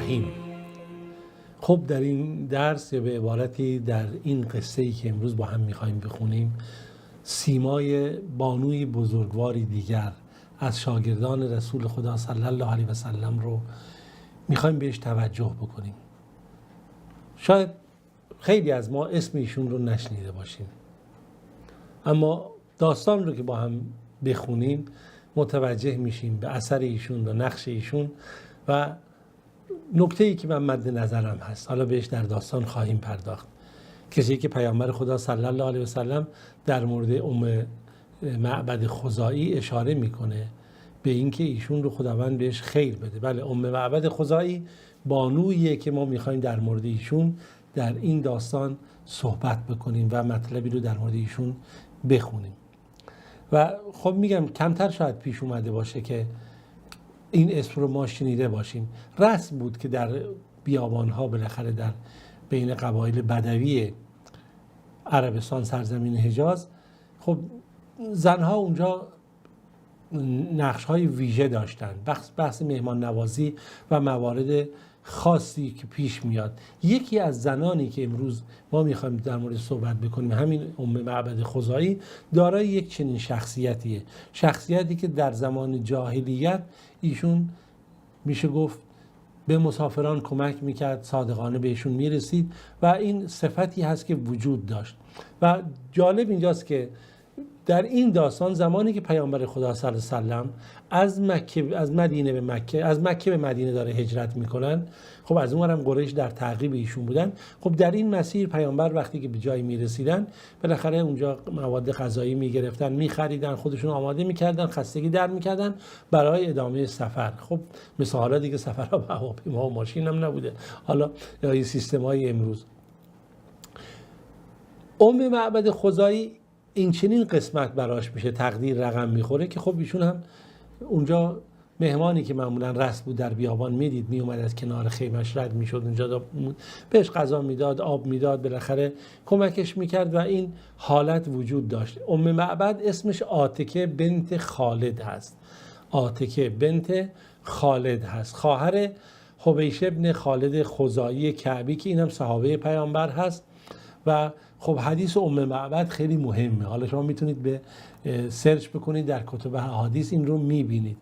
الرحیم. خب در این درس یا به عبارتی در این قصه‌ای که امروز با هم می‌خوایم بخونیم، سیمای بانوی بزرگواری دیگر از شاگردان رسول خدا صلی الله علیه و سلم رو می‌خوایم بهش توجه بکنیم. شاید خیلی از ما اسم ایشون رو نشنیده باشیم، اما داستان رو که با هم بخونیم متوجه میشیم به اثر ایشون و نقش ایشون و نکته‌ای که من مد نظرم هست. حالا بهش در داستان خواهیم پرداخت. کسی که پیامبر خدا صلی الله علیه و سلم در مورد معبد خزاعی اشاره میکنه به اینکه ایشون رو خداوند بهش خیر بده. بله، معبد خزاعی بانوییه که ما میخوایم در مورد ایشون در این داستان صحبت بکنیم و مطلبی رو در مورد ایشون بخونیم. و خب میگم کمتر شاید پیش اومده باشه که این اسم رو ما شنیده باشیم. رسم بود که در بیابانها بالاخره در بین قبایل بدوی عربستان سرزمین حجاز، خب زنها اونجا نقش‌های ویژه داشتن، بحث مهمان نوازی و موارد خاصی که پیش میاد. یکی از زنانی که امروز ما میخوایم در مورد صحبت بکنیم، همین معبد خزاعی، دارای یک چنین شخصیتیه. شخصیتی که در زمان جاهلیت ایشون میشه گفت به مسافران کمک میکرد، صادقانه بهشون میرسید و این صفتی هست که وجود داشت. و جالب اینجاست که در این داستان زمانی که پیامبر خدا صلی الله علیه و سلم از مکه به مدینه داره هجرت میکنن، خب از اونورم قریش در تعقیب ایشون بودن. خب در این مسیر پیامبر وقتی که به جایی میرسیدن بالاخره اونجا مواد غذایی میگرفتن، میخریدن، خودشون آماده میکردن، خستگی در میکردن برای ادامه سفر. خب مثل حالا دیگه سفرها به هواپیما و ماشین هم نبوده، حالا یا سیستم‌های امروز. معبد خزاعی این چنین قسمت براش میشه تقدیر رقم میخوره که خب ایشون هم اونجا مهمانی که معمولا رسم بود در بیابان میدید، میومد از کنار خیمش رد میشد، اونجا بهش غذا میداد، آب میداد، بالاخره کمکش میکرد و این حالت وجود داشت. معبد اسمش عاتکه بنت خالد هست. عاتکه بنت خالد هست، خواهر حبیش ابن خالد خزاعی کعبی که اینم صحابه پیامبر هست. و خب حدیث معبد خیلی مهمه. حالا شما میتونید به سرچ بکنید در کتب احادیث این رو میبینید.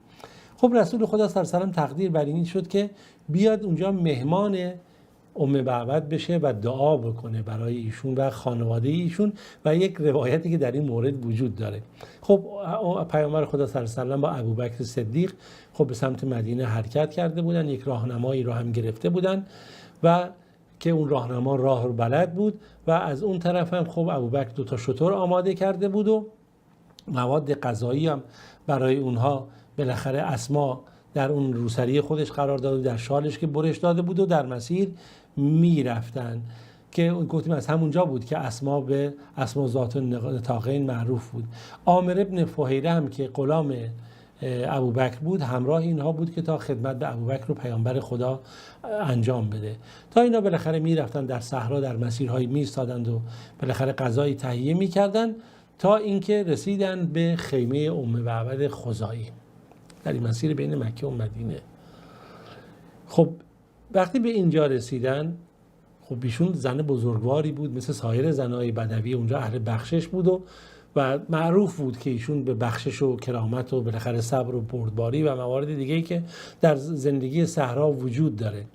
خب رسول خدا صلی الله علیه و سلم تقدیر بر این شد که بیاد اونجا مهمان معبد بشه و دعا بکنه برای ایشون و خانواده ایشون. و یک روایتی که در این مورد وجود داره، خب پیامبر خدا صلی الله علیه و سلم با ابوبکر صدیق خب به سمت مدینه حرکت کرده بودن، یک راهنمایی رو هم گرفته بودن و که اون راهنما راه رو بلد بود و از اون طرف هم خب ابوبکر 2 شتر آماده کرده بود و مواد غذایی هم برای اونها بالاخره اسما در اون روسری خودش قرار داده، در شالش که برش داده بود و در مسیر میرفتن که گفتیم از همونجا بود که اسما به اسما ذات النطاقین معروف بود. عامر ابن فهیره هم که غلام ابوبکر بود همراه اینها بود که تا خدمت به ابوبکر و پیامبر خدا انجام بده. تا اینا بالاخره میرفتن در صحرا، در مسیرهایی میایستادند و بالاخره غذایی تهیه میکردن تا اینکه رسیدن به خیمه معبد خزاعی در این مسیر بین مکه و مدینه. خب وقتی به اینجا رسیدن، خب ایشون زن بزرگواری بود، مثل سایر زنهای بدوی اونجا اهل بخشش بود و معروف بود که ایشون به بخشش و کرامت و بالاخره صبر و بردباری و موارد دیگه‌ای که در زندگی صحرا وجود داره.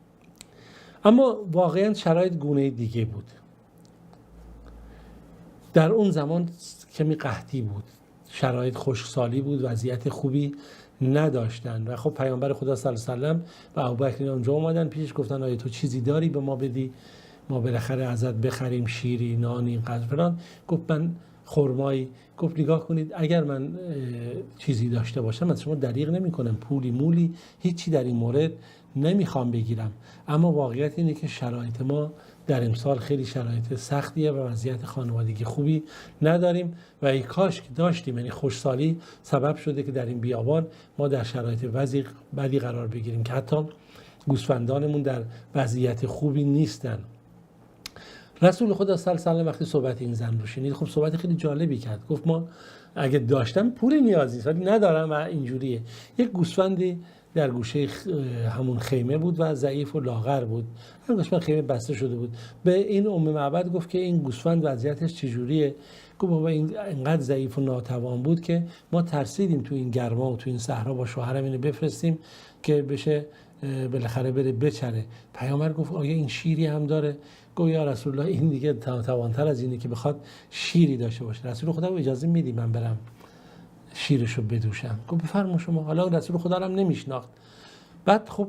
اما واقعا شرایط گونه دیگه بود. در اون زمان کمی قحطی بود، شرایط خشکسالی بود، وضعیت خوبی نداشتن و خب پیامبر خدا صلی الله علیه و سلم و ابوبکر اونجا اومدن پیش، گفتن آیا تو چیزی داری به ما بدی، ما بالاخره ازت بخریم شیری، نانی، قدر فلان. گفت من خرمایی. گفت نگاه کنید اگر من چیزی داشته باشم از شما دریغ نمی کنم، پولی مولی هیچی در این مورد نمیخوام بگیرم، اما واقعیت اینه که شرایط ما در امسال خیلی شرایط سختیه و وضعیت خانوادگی خوبی نداریم و ای کاش که داشتیم. یعنی خوشسالی سبب شده که در این بیابان ما در شرایط بدی قرار بگیریم که حتی گوسفندانمون در وضعیت خوبی نیستن. رسول خدا صلی الله علیه و آله وقتی صحبت این زن رو شنید، خب صحبت خیلی جالبی کرد. گفت ما اگه داشتم پولی نیازی نیست ولی ندارم و اینجوریه. یک گوسفندی در گوشه همون خیمه بود و ضعیف و لاغر بود. همون قسمت خیمه بسته شده بود. به این معبد گفت که این گوسفند وضعیتش چجوریه؟ گفت بابا این انقدر ضعیف و ناتوان بود که ما ترسیدیم تو این گرما و تو این صحرا با شوهرم اینو بفرستیم که بشه بالاخره بره بچره. پیامبر گفت آیا این شیری هم داره؟ گفت یا رسول الله این دیگه توانتر از اینه که بخواد شیری داشته باشه. رسول خدا اجازه میدی من برم شیرشو بدوشم؟ گفت بفرما شما. حالا رسول خدا هم نمیشناخت. بعد خب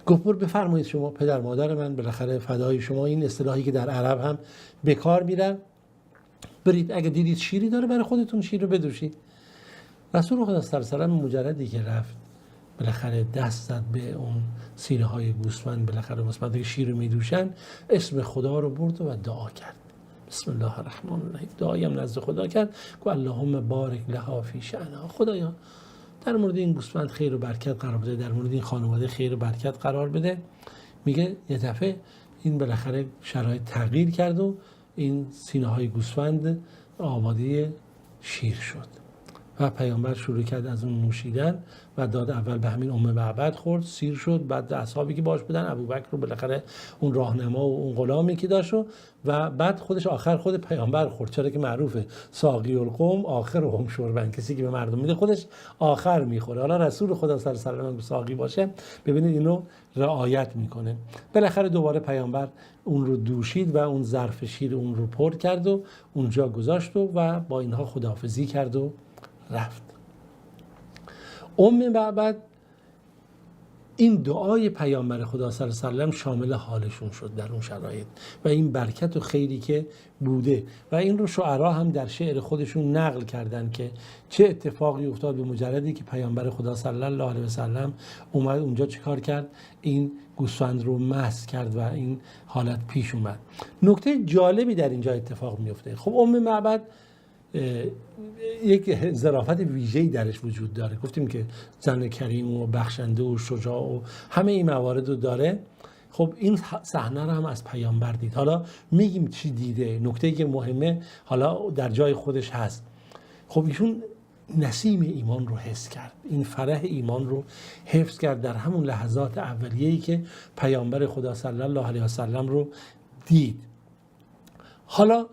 گفت بفرمایید شما پدر مادر من بالاخره فدای شما، این اصطلاحی که در عرب هم به کار میرن، برید اگه دیدید شیری داره برای خودتون شیر رو بدوشید. رسول خدا صلی الله علیه و آله مجردی که رفت بالاخره دست زد به اون سینه های گوسفند، بالاخره قسمتی که شیر رو میدوشن، اسم خدا رو برد و دعا کرد. بسم الله الرحمن الرحیم. دعایی هم نزد خدا کرد که اللهم بارک لها فی شأنها. خدایا در مورد این گوسفند خیر و برکت قرار بده، در مورد این خانواده خیر و برکت قرار بده. میگه یه دفعه این بالاخره شرایط تغییر کرد و این سینه های گوسفند آماده شیر شد و پیامبر شروع کرد از اون نوشیدن و داد. اول به همین معبد خورد، سیر شد. بعد اصحابی که باش بودن، ابوبکر رو بالاخره اون راهنما و اون غلامی که داشت و بعد خودش آخر خود پیامبر خورد، چرا که معروفه ساقی القوم آخرهم شربن، کسی که به مردم میده خودش آخر میخوره. حالا رسول خدا صلی الله علیه و آله ساقی باشه، ببینید اینو رعایت میکنه. بالاخره دوباره پیامبر اون رو دوشید و اون ظرف شیر اون رو پر کرد و اونجا گذاشت و با اینها خداحافظی کرد و رفت. معبد این دعای پیامبر خدا صلی الله علیه و آله شامل حالشون شد در اون شرایط و این برکت و خیری که بوده و این رو شعرا هم در شعر خودشون نقل کردن که چه اتفاقی افتاد به مجردی که پیامبر خدا صلی الله علیه و سلم اومد اونجا چیکار کرد، این گوسفند رو مسح کرد و این حالت پیش اومد. نکته جالبی در اینجا اتفاق میفته. خب معبد یک ظرافت ویژه‌ای درش وجود داره. گفتیم که زن کریم و بخشنده و شجاع و همه این موارد رو داره. خب این صحنه رو هم از پیامبر دید. حالا میگیم چی دیده، نکته‌ای که مهمه حالا در جای خودش هست. خب ایشون نسیم ایمان رو حس کرد، این فرح ایمان رو حفظ کرد در همون لحظات اولیه‌ای که پیامبر خدا صلی الله علیه و سلم رو دید. حالا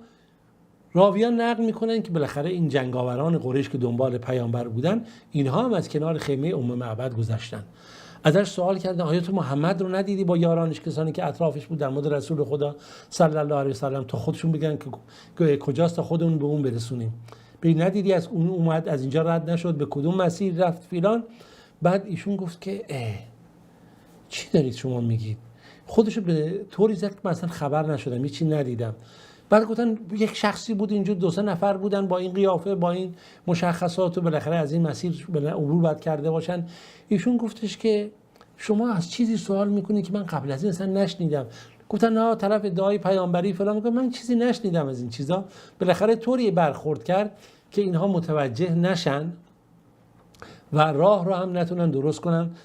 راویان نقل میکنن که بالاخره این جنگاوران قریش که دنبال پیامبر بودن، اینها هم از کنار خیمه معبد گذشتن. ازش سوال کردن آیا تو محمد رو ندیدی با یارانش، کسانی که اطرافش بود، در مورد رسول خدا صلی الله علیه و سلم، تا خودشون بگن که کجاست تا خودمون به اون برسونیم. ببین ندیدی از اون اومد از اینجا رد نشد، به کدوم مسیر رفت فیلان. بعد ایشون گفت که چی دارید شما میگید؟ خودشو به طوری زد که مثلا خبر نشدم، هیچی ندیدم. بعد گفتن یک شخصی بود اینجا، 2-3 نفر بودن با این قیافه با این مشخصات و بالاخره از این مسیر عبور باید کرده باشن. ایشون گفتش که شما از چیزی سوال میکنید که من قبل از این اصلا نشنیدم. گفتن نه طرف ادعای پیامبری فلان. میگه من چیزی نشنیدم از این چیزا. بالاخره طوری برخورد کرد که اینها متوجه نشن و راه رو هم نتونن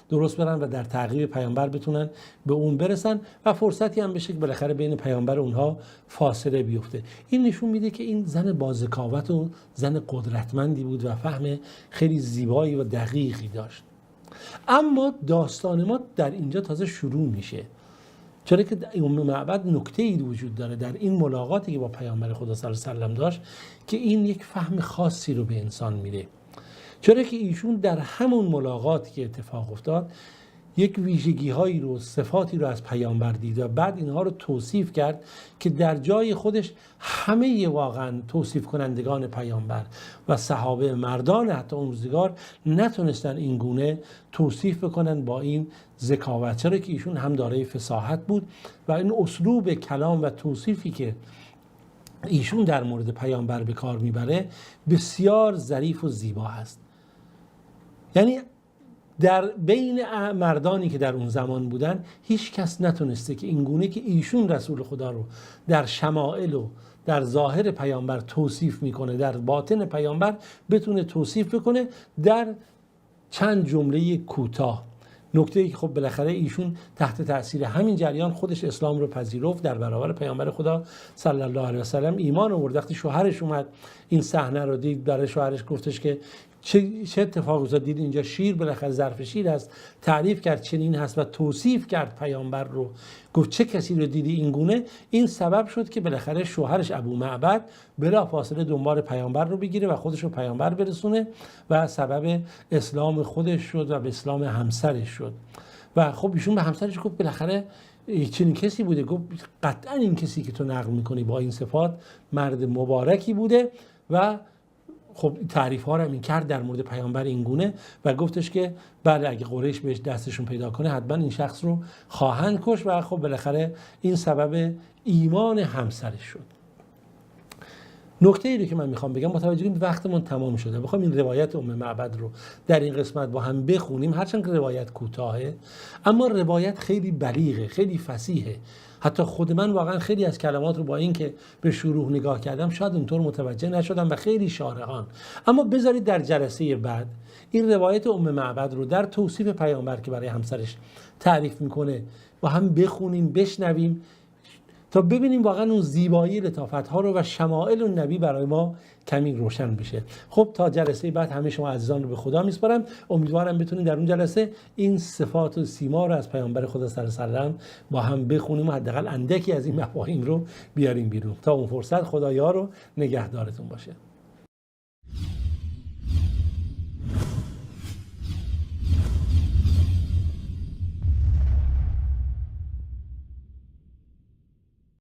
درست برن و در تعقیب پیامبر بتونن به اون برسن و فرصتی هم بشه که بالاخره بین پیامبر اونها فاصله بیفته. این نشون میده که این زن با ذکاوت و زن قدرتمندی بود و فهم خیلی زیبایی و دقیقی داشت. اما داستان ما در اینجا تازه شروع میشه، چرا که معبد نکته‌ای وجود داره در این ملاقاتی که با پیامبر خدا صلی الله علیه و سلم داشت که این یک فهم خاصی رو به انسان میده. چرا که ایشون در همون ملاقاتی که اتفاق افتاد یک ویژگی هایی رو، صفاتی رو از پیامبر دید و بعد اینها رو توصیف کرد که در جای خودش همه واقعا توصیف کنندگان پیامبر و صحابه مردان حتی اون روزگار نتونستن این گونه توصیف بکنن با این ذکاوت. چرا که ایشون هم دارای فصاحت بود و این اسلوب کلام و توصیفی که ایشون در مورد پیامبر به کار میبره بسیار ظریف و زیبا هست. یعنی در بین مردانی که در اون زمان بودن هیچ کس نتونسته که این گونه که ایشون رسول خدا رو در شمائل و در ظاهر پیامبر توصیف میکنه، در باطن پیامبر بتونه توصیف بکنه در چند جمله کوتاه. نکته ای که خب بالاخره ایشون تحت تاثیر همین جریان خودش اسلام رو پذیرفت، در برابر پیامبر خدا صلی الله علیه و سلم ایمان آورد. وقتی شوهرش اومد این صحنه رو دید، برای شوهرش گفتش که چه اتفاقی افتاد؟ دید اینجا شیر بالاخره ظرف شیر است، تعریف کرد چنین هست و توصیف کرد پیامبر رو، گفت چه کسی رو دیدی این گونه. این سبب شد که بالاخره شوهرش ابو معبد بلافاصله دنبال پیامبر رو بگیره و خودش رو پیامبر برسونه و سبب اسلام خودش شد و به اسلام همسرش شد. و خب ایشون به همسرش گفت بالاخره چنین کسی بوده. گفت قطعا این کسی که تو نقل میکنی با این صفات مرد مبارکی بوده و خب تعریف ها رو این کرد در مورد پیامبر این گونه و گفتش که بله اگه قریش بهش دستشون پیدا کنه حتما این شخص رو خواهند کش و خب بالاخره این سبب ایمان همسرش شد. نکته ای رو که من میخوام بگم، متوجه به وقتمون تمام شده، بخوام این روایت ام معبد رو در این قسمت با هم بخونیم، هرچند که روایت کوتاهه اما روایت خیلی بلیغه، خیلی فصیحه. حتی خود من واقعا خیلی از کلمات رو با این که به شروح نگاه کردم شاید اونطور متوجه نشدم و خیلی شارحان. اما بذارید در جلسه بعد این روایت ام معبد رو در توصیف پیامبر که برای همسرش تعریف میکنه با هم بخونیم، بشنویم تا ببینیم واقعا اون زیبایی لطافت‌ها رو و شمائل النبی برای ما کمی روشن بشه. خب تا جلسه بعد همه شما عزیزان رو به خدا میسپارم. امیدوارم بتونید در اون جلسه این صفات و سیما رو از پیامبر خدا صلی الله علیه و سلم با هم بخونیم و حداقل اندکی از این مفاهیم رو بیاریم بیرون. تا اون فرصت خدایا رو نگهدارتون باشه.